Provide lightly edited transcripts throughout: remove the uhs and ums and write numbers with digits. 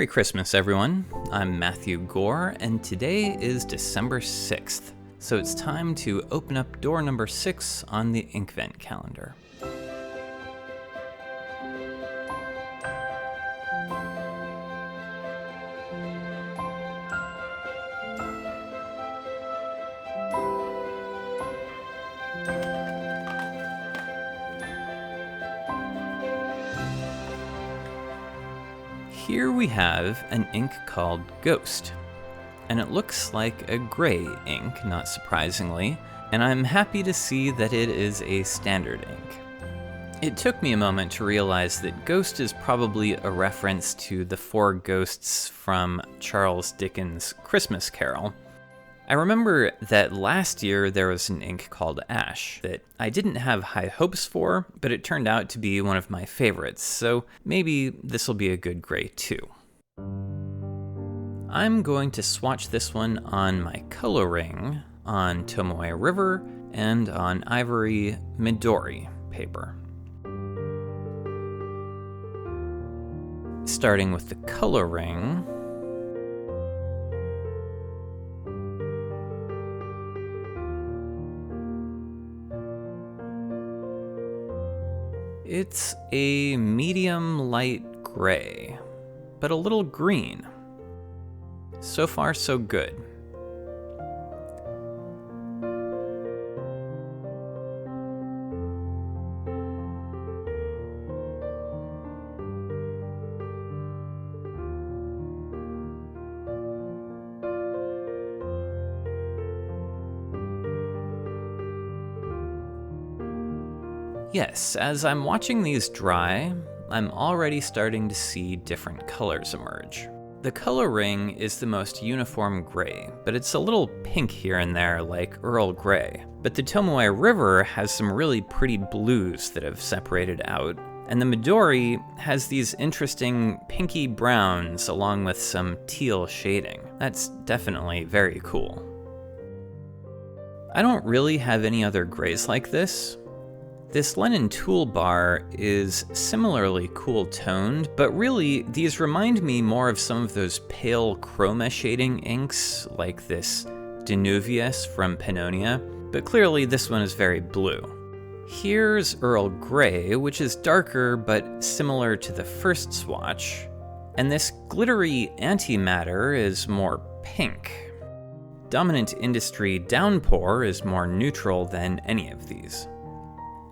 Merry Christmas, everyone. I'm Matthew Gore, and today is December 6th, so it's time to open up door number 6 on the Inkvent Calendar. Here we have an ink called Ghost, and it looks like a gray ink, not surprisingly, and I'm happy to see that it is a standard ink. It took me a moment to realize that Ghost is probably a reference to the 4 ghosts from Charles Dickens' Christmas Carol. I remember that last year there was an ink called Ash that I didn't have high hopes for, but it turned out to be one of my favorites, so maybe this will be a good gray too. I'm going to swatch this one on my color ring, on Tomoe River, and on Ivory Midori paper. Starting with the color ring, it's a medium light gray, but a little green. So far, so good. Yes, as I'm watching these dry, I'm already starting to see different colors emerge. The color ring is the most uniform gray, but it's a little pink here and there like Earl Grey. But the Tomoe River has some really pretty blues that have separated out, and the Midori has these interesting pinky browns along with some teal shading. That's definitely very cool. I don't really have any other grays like this. This Lennon toolbar is similarly cool toned, but really these remind me more of some of those pale chroma shading inks, like this Danuvius from Pannonia, but clearly this one is very blue. Here's Earl Grey, which is darker but similar to the first swatch, and this glittery antimatter is more pink. Dominant Industry Downpour is more neutral than any of these.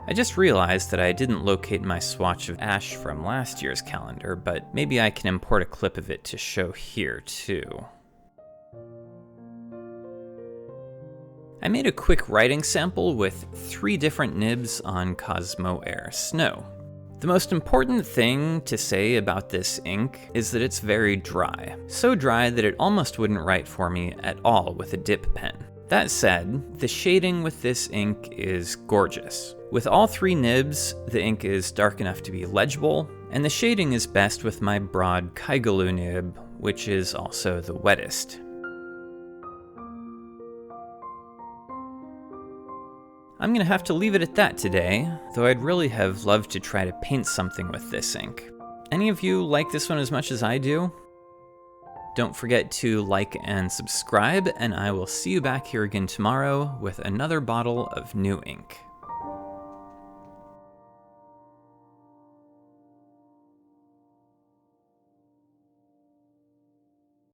I just realized that I didn't locate my swatch of Ash from last year's calendar, but maybe I can import a clip of it to show here too. I made a quick writing sample with 3 different nibs on Cosmo Air Snow. The most important thing to say about this ink is that it's very dry. So dry that it almost wouldn't write for me at all with a dip pen. That said, the shading with this ink is gorgeous. With all 3 nibs, the ink is dark enough to be legible, and the shading is best with my broad Kaigaloo nib, which is also the wettest. I'm gonna have to leave it at that today, though I'd really have loved to try to paint something with this ink. Any of you like this one as much as I do? Don't forget to like and subscribe, and I will see you back here again tomorrow with another bottle of new ink.